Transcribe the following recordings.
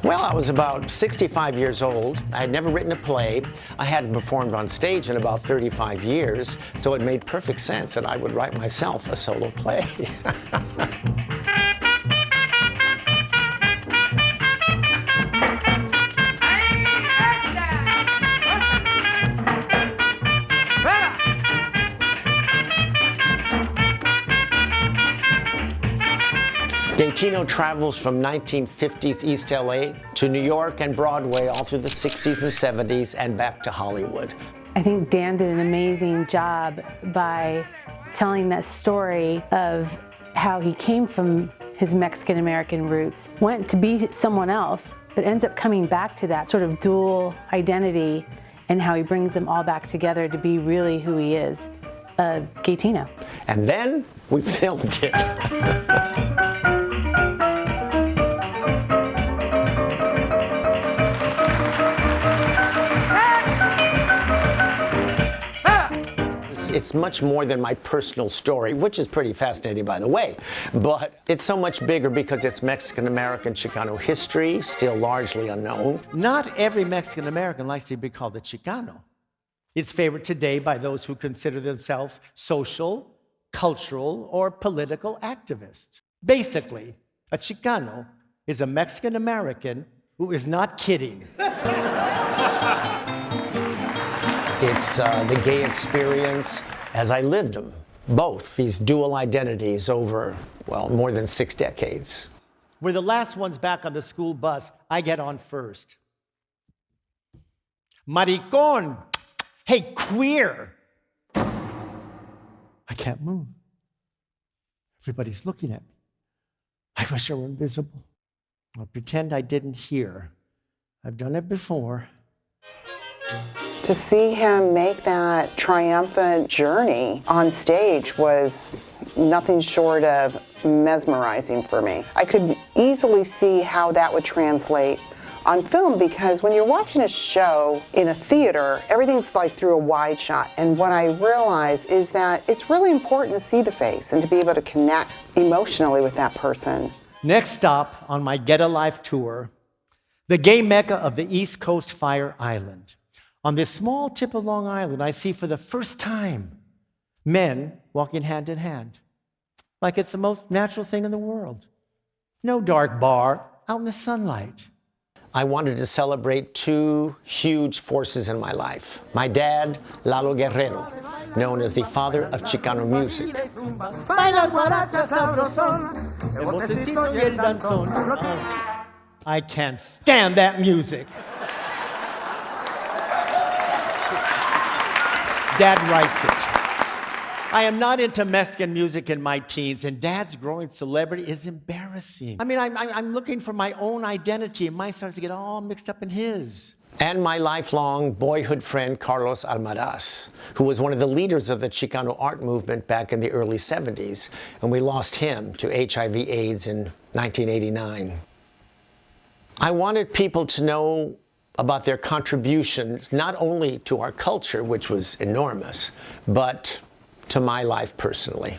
Well, I was about 65 years old. I had never written a play. I hadn't performed on stage in about 35 years, so it made perfect sense that I would write myself a solo play. Gaytino travels from 1950s East LA to New York and Broadway all through the 60s and 70s and back to Hollywood. I think Dan did an amazing job by telling that story of how he came from his Mexican-American roots, went to be someone else, but ends up coming back to that sort of dual identity and how he brings them all back together to be really who he is, Gaytino. And then we filmed it. It's much more than my personal story, which is pretty fascinating, by the way. But it's so much bigger because it's Mexican-American Chicano history, still largely unknown. Not every Mexican-American likes to be called a Chicano. It's favored today by those who consider themselves social, cultural, or political activists. Basically, a Chicano is a Mexican-American who is not kidding. It's the gay experience as I lived them, both these dual identities over, well, more than 6 decades. We're the last ones back on the school bus. I get on first. Maricón! Hey, queer! I can't move. Everybody's looking at me. I wish I were invisible. I'll pretend I didn't hear. I've done it before. To see him make that triumphant journey on stage was nothing short of mesmerizing for me. I could easily see how that would translate on film, because when you're watching a show in a theater, everything's like through a wide shot. And what I realize is that it's really important to see the face and to be able to connect emotionally with that person. Next stop on my Get a Life tour, the gay mecca of the East Coast Fire Island. On this small tip of Long Island, I see for the first time men walking hand in hand, like it's the most natural thing in the world. No dark bar, out in the sunlight. I wanted to celebrate 2 huge forces in my life. My dad, Lalo Guerrero, known as the father of Chicano music. I can't stand that music. Dad writes it. I am not into Mexican music in my teens, and Dad's growing celebrity is embarrassing. I mean, I'm looking for my own identity, and mine starts to get all mixed up in his. And my lifelong boyhood friend, Carlos Almaraz, who was one of the leaders of the Chicano art movement back in the early 70s, and we lost him to HIV/AIDS in 1989. I wanted people to know about their contributions, not only to our culture, which was enormous, but to my life personally.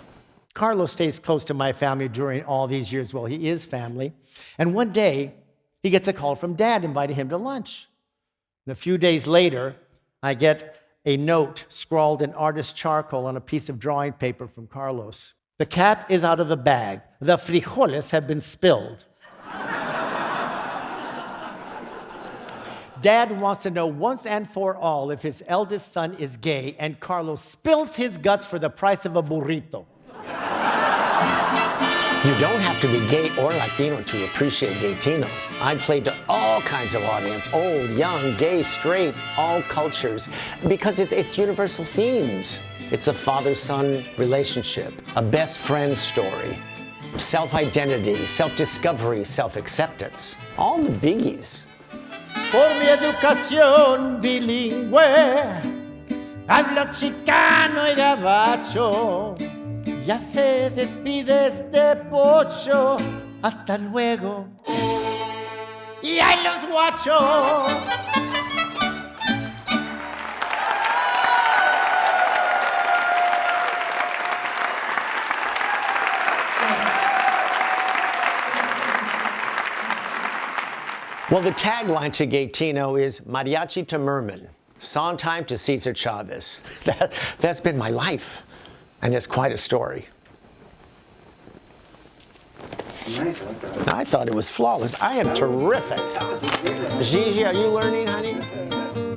Carlos stays close to my family during all these years. Well, he is family. And one day, he gets a call from Dad inviting him to lunch. And a few days later, I get a note scrawled in artist charcoal on a piece of drawing paper from Carlos. The cat is out of the bag. The frijoles have been spilled. Dad wants to know once and for all if his eldest son is gay, and Carlos spills his guts for the price of a burrito. You don't have to be gay or Latino to appreciate Gaytino. I played to all kinds of audience, old, young, gay, straight, all cultures, because it's universal themes. It's a father-son relationship, a best friend story, self-identity, self-discovery, self-acceptance, all the biggies. Por mi educación bilingüe, hablo chicano y gabacho. Ya se despide este pocho. Hasta luego. Y ahí los guachos. Well, the tagline to Gaytino is Mariachi to Merman, song time to Cesar Chavez. That's been my life, and it's quite a story. Nice, I thought it was flawless. I am terrific. Gigi, are you learning, honey?